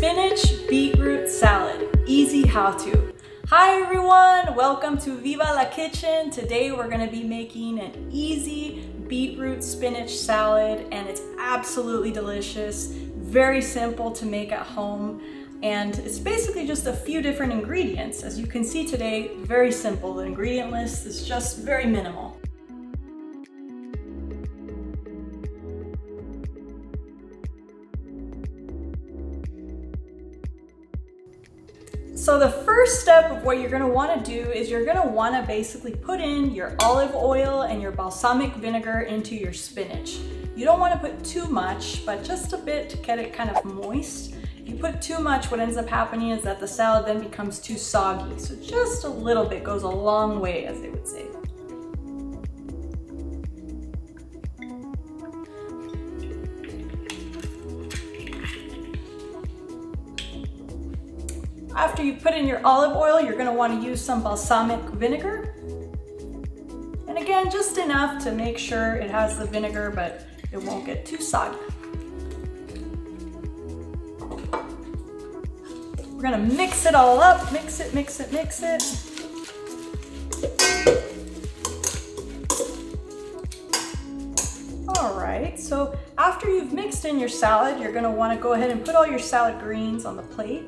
Spinach beetroot salad, easy how-to. Hi everyone, welcome to Viva la Kitchen. Today we're gonna be making an easy beetroot spinach salad and it's absolutely delicious, very simple to make at home. And it's basically just a few different ingredients. As you can see today, very simple. The ingredient list is just very minimal. So the first step of what you're gonna wanna do is you're gonna wanna basically put in your olive oil and your balsamic vinegar into your spinach. You don't wanna put too much, but just a bit to get it kind of moist. If you put too much, what ends up happening is that the salad then becomes too soggy. So just a little bit goes a long way, as they would say. After you put in your olive oil, you're gonna wanna use some balsamic vinegar. And again, just enough to make sure it has the vinegar, but it won't get too soggy. We're gonna mix it all up, mix it, mix it, mix it. All right, so after you've mixed in your salad, you're gonna wanna go ahead and put all your salad greens on the plate.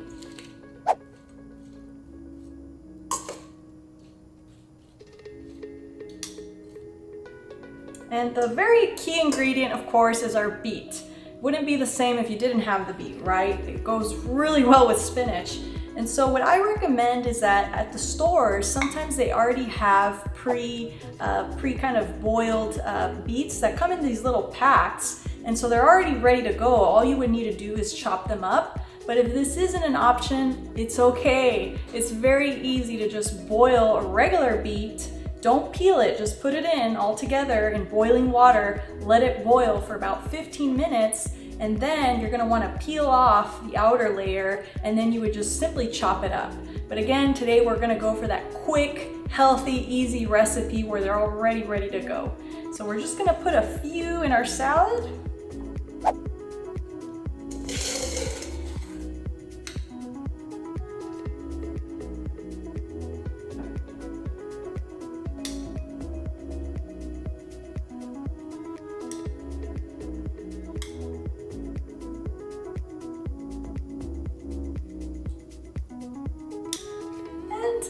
And the very key ingredient, of course, is our beet. Wouldn't be the same if you didn't have the beet, right? It goes really well with spinach. And so what I recommend is that at the stores, sometimes they already have pre kind of boiled beets that come in these little packs. And so they're already ready to go. All you would need to do is chop them up. But if this isn't an option, it's okay. It's very easy to just boil a regular beet. Don't peel it, just put it in all together in boiling water, let it boil for about 15 minutes, and then you're gonna wanna peel off the outer layer, and then you would just simply chop it up. But again, today we're gonna go for that quick, healthy, easy recipe where they're already ready to go. So we're just gonna put a few in our salad.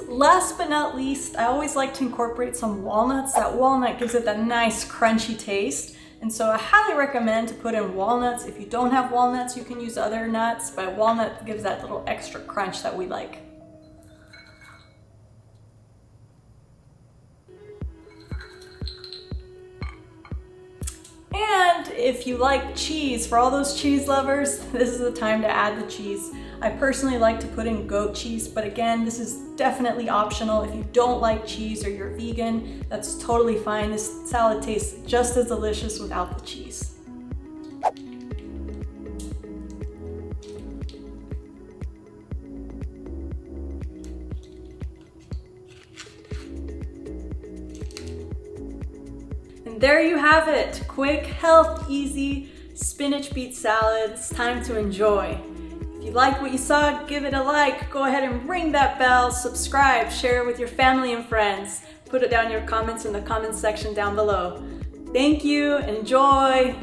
Last but not least, I always like to incorporate some walnuts. That walnut gives it that nice crunchy taste. And so I highly recommend to put in walnuts. If you don't have walnuts, you can use other nuts, but walnut gives that little extra crunch that we like. And if you like cheese, for all those cheese lovers, this is the time to add the cheese. I personally like to put in goat cheese, but again, this is definitely optional. If you don't like cheese or you're vegan, that's totally fine. This salad tastes just as delicious without the cheese. And there you have it. Quick, health, easy spinach beet salad. It's time to enjoy. If you like what you saw, give it a like. Go ahead and ring that bell, subscribe, share it with your family and friends. Put it down in your comments in the comments section down below. Thank you, enjoy.